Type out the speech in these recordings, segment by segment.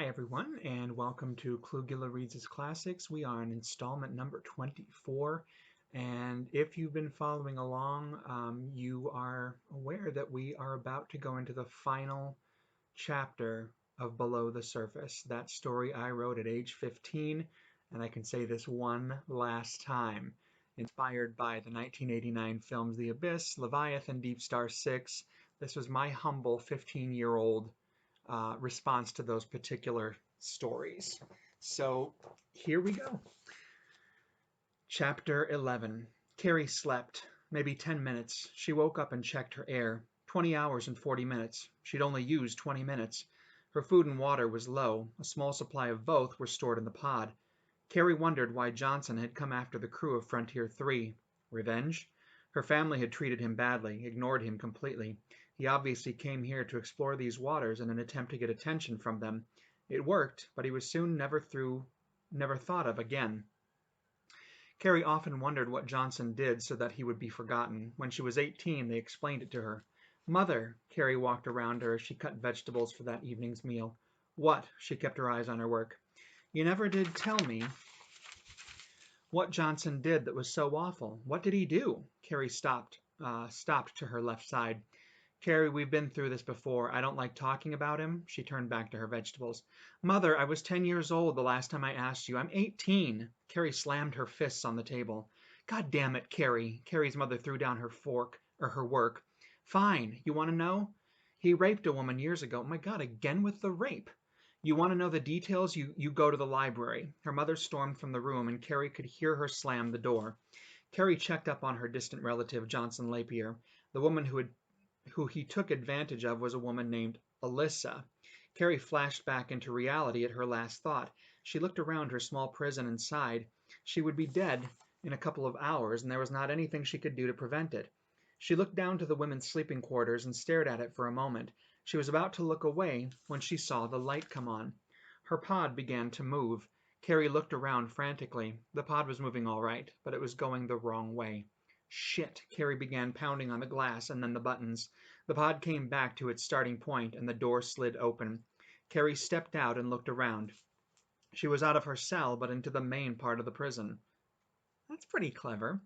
Hi everyone, and welcome to Klugula Reads his Classics. We are on installment number 24, and if you've been following along, you are aware that we are about to go into the final chapter of Below the Surface, that story I wrote at age 15, and I can say this one last time. Inspired by the 1989 films The Abyss, Leviathan, Deep Star 6, this was my humble 15-year-old response to those particular stories. So here we go. Chapter 11. Carrie slept, maybe 10 minutes. She woke up and checked her air. 20 hours and 40 minutes. She'd only used 20 minutes. Her food and water was low. A small supply of both were stored in the pod. Carrie wondered why Johnson had come after the crew of Frontier 3. Revenge? Her family had treated him badly, ignored him completely. He obviously came here to explore these waters in an attempt to get attention from them. It worked, but he was soon never thought of again. Carrie often wondered what Johnson did so that he would be forgotten. When she was 18, they explained it to her. Mother, Carrie walked around her as she cut vegetables for that evening's meal. What? She kept her eyes on her work. You never did tell me what Johnson did that was so awful. What did he do? Carrie stopped to her left side. Carrie, we've been through this before. I don't like talking about him. She turned back to her vegetables. Mother, I was 10 years old the last time I asked you. I'm 18. Carrie slammed her fists on the table. God damn it, Carrie. Carrie's mother threw down her work. Fine. You want to know? He raped a woman years ago. My God, again with the rape. You want to know the details? You go to the library. Her mother stormed from the room, and Carrie could hear her slam the door. Carrie checked up on her distant relative, Johnson Lapierre. The woman who he took advantage of was a woman named Alyssa. Carrie flashed back into reality at her last thought. She looked around her small prison and sighed. She would be dead in a couple of hours, and there was not anything she could do to prevent it. She looked down to the women's sleeping quarters and stared at it for a moment. She was about to look away when she saw the light come on. Her pod began to move. Carrie looked around frantically. The pod was moving all right, but it was going the wrong way. Shit! Carrie began pounding on the glass and then the buttons. The pod came back to its starting point and the door slid open. Carrie stepped out and looked around. She was out of her cell but into the main part of the prison. That's pretty clever.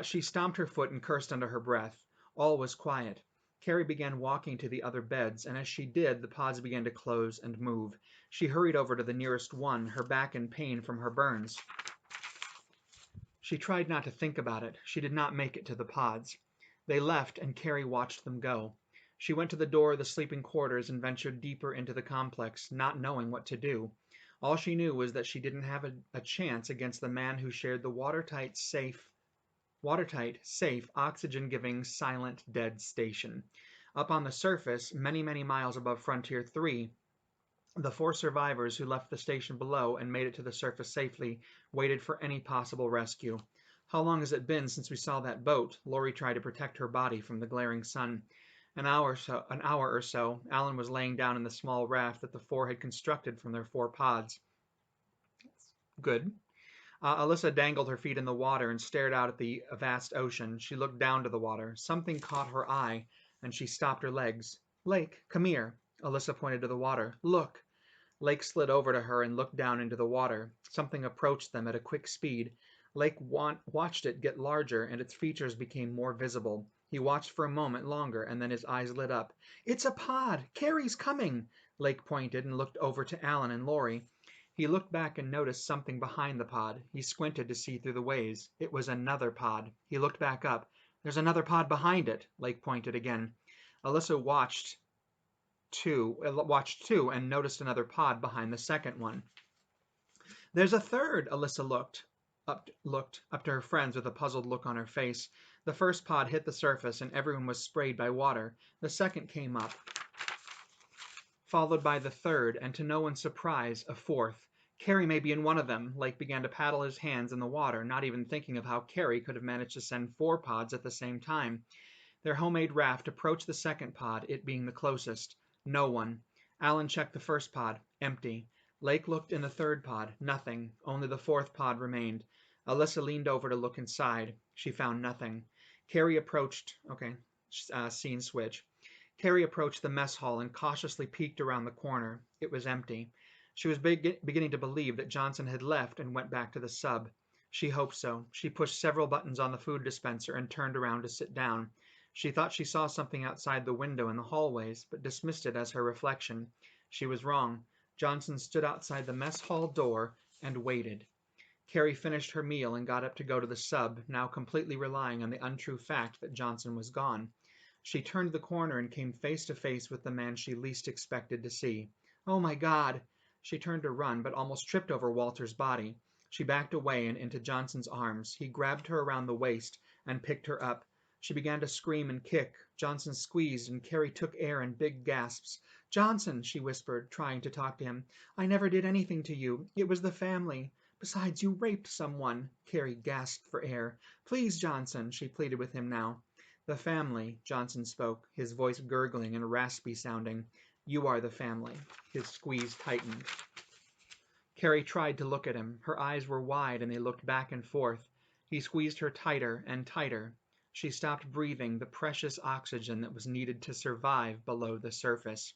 She stomped her foot and cursed under her breath. All was quiet. Carrie began walking to the other beds, and as she did, the pods began to close and move. She hurried over to the nearest one, her back in pain from her burns. She tried not to think about it. She did not make it to the pods. They left, and Carrie watched them go. She went to the door of the sleeping quarters and ventured deeper into the complex, not knowing what to do. All she knew was that she didn't have a chance against the man who shared the watertight, safe, oxygen-giving, silent, dead station. Up on the surface, many, many miles above Frontier 3, the four survivors who left the station below and made it to the surface safely waited for any possible rescue. How long has it been since we saw that boat? Lori tried to protect her body from the glaring sun. An hour or so, Alan was laying down in the small raft that the four had constructed from their four pods. Good. Alyssa dangled her feet in the water and stared out at the vast ocean. She looked down to the water. Something caught her eye, and she stopped her legs. Lake, come here. Alyssa pointed to the water. Look. Lake slid over to her and looked down into the water. Something approached them at a quick speed. Lake watched it get larger, and its features became more visible. He watched for a moment longer, and then his eyes lit up. It's a pod! Carrie's coming! Lake pointed and looked over to Alan and Lori. He looked back and noticed something behind the pod. He squinted to see through the waves. It was another pod. He looked back up. There's another pod behind it. Lake pointed again. Alyssa watched too and noticed another pod behind the second one. There's a third. Alyssa looked up to her friends with a puzzled look on her face. The first pod hit the surface and everyone was sprayed by water. The second came up, followed by the third, and to no one's surprise, a fourth. Carrie may be in one of them. Lake began to paddle his hands in the water, not even thinking of how Carrie could have managed to send four pods at the same time. Their homemade raft approached the second pod, it being the closest. No one. Alan checked the first pod. Empty. Lake looked in the third pod. Nothing. Only the fourth pod remained. Alyssa leaned over to look inside. She found nothing. Carrie approached... scene switch. Carrie approached the mess hall and cautiously peeked around the corner. It was empty. She was beginning to believe that Johnson had left and went back to the sub. She hoped so. She pushed several buttons on the food dispenser and turned around to sit down. She thought she saw something outside the window in the hallways, but dismissed it as her reflection. She was wrong. Johnson stood outside the mess hall door and waited. Carrie finished her meal and got up to go to the sub, now completely relying on the untrue fact that Johnson was gone. She turned the corner and came face to face with the man she least expected to see. Oh my God! She turned to run, but almost tripped over Walter's body. She backed away and into Johnson's arms. He grabbed her around the waist and picked her up. She began to scream and kick. Johnson squeezed, and Carrie took air in big gasps. Johnson, she whispered, trying to talk to him. I never did anything to you. It was the family. Besides, you raped someone. Carrie gasped for air. Please, Johnson, she pleaded with him now. The family, Johnson spoke, his voice gurgling and raspy sounding. You are the family. His squeeze tightened. Carrie tried to look at him. Her eyes were wide and they looked back and forth. He squeezed her tighter and tighter. She stopped breathing the precious oxygen that was needed to survive below the surface.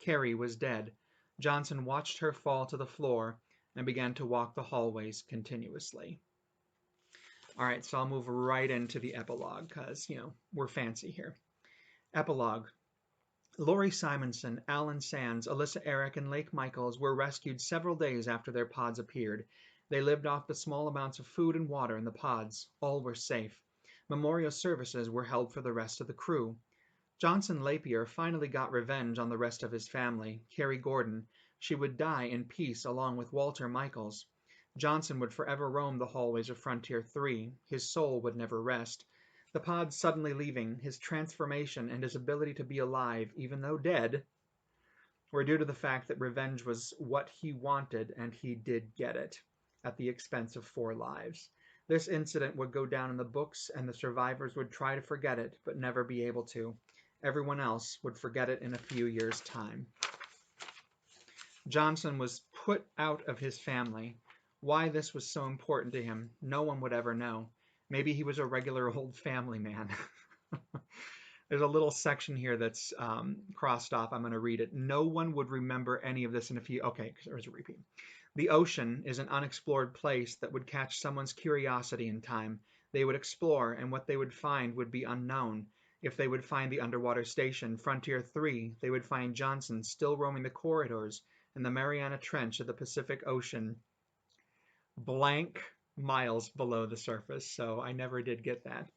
Carrie was dead. Johnson watched her fall to the floor and began to walk the hallways continuously. All right, so I'll move right into the epilogue because, we're fancy here. Epilogue. Laurie Simonson, Alan Sands, Alyssa Eric, and Lake Michaels were rescued several days after their pods appeared. They lived off the small amounts of food and water in the pods. All were safe. Memorial services were held for the rest of the crew. Johnson Lapierre finally got revenge on the rest of his family, Carrie Gordon. She would die in peace along with Walter Michaels. Johnson would forever roam the hallways of Frontier 3. His soul would never rest. The pod suddenly leaving, his transformation and his ability to be alive, even though dead, were due to the fact that revenge was what he wanted, and he did get it, at the expense of 4 lives. This incident would go down in the books, and the survivors would try to forget it, but never be able to. Everyone else would forget it in a few years' time. Johnson was put out of his family. Why this was so important to him, no one would ever know. Maybe he was a regular old family man. There's a little section here that's crossed off. I'm going to read it. No one would remember any of this in a few... Okay, there's a repeat. The ocean is an unexplored place that would catch someone's curiosity in time. They would explore, and what they would find would be unknown. If they would find the underwater station, Frontier 3, they would find Johnson still roaming the corridors in the Mariana Trench of the Pacific Ocean, blank miles below the surface. So I never did get that.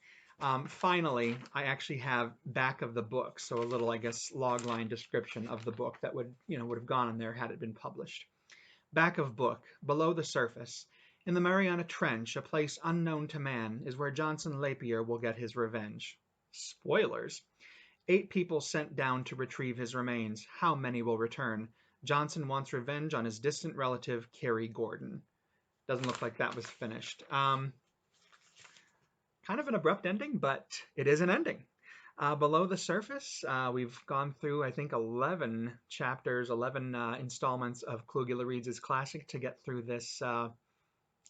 Finally, I actually have back of the book, so a little, I guess, logline description of the book that would have gone in there had it been published. Back of book, below the surface, in the Mariana Trench, a place unknown to man, is where Johnson Lapierre will get his revenge. Spoilers. 8 people sent down to retrieve his remains. How many will return? Johnson wants revenge on his distant relative, Carrie Gordon. Doesn't look like that was finished. Kind of an abrupt ending, but it is an ending. Below the surface, we've gone through, I think, 11 chapters, 11 installments of Klugula Reads His Classic to get through this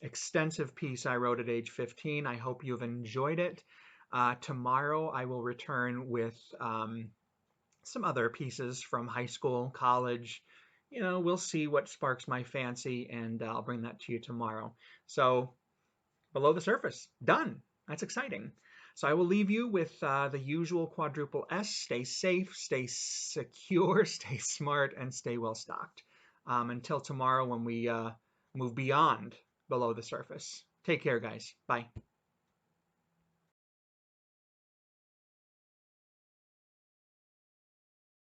extensive piece I wrote at age 15. I hope you've enjoyed it. Tomorrow I will return with some other pieces from high school, college. We'll see what sparks my fancy, and I'll bring that to you tomorrow. So, below the surface, done. That's exciting. So I will leave you with the usual quadruple S. Stay safe, stay secure, stay smart, and stay well stocked. Until tomorrow when we move beyond below the surface. Take care, guys. Bye.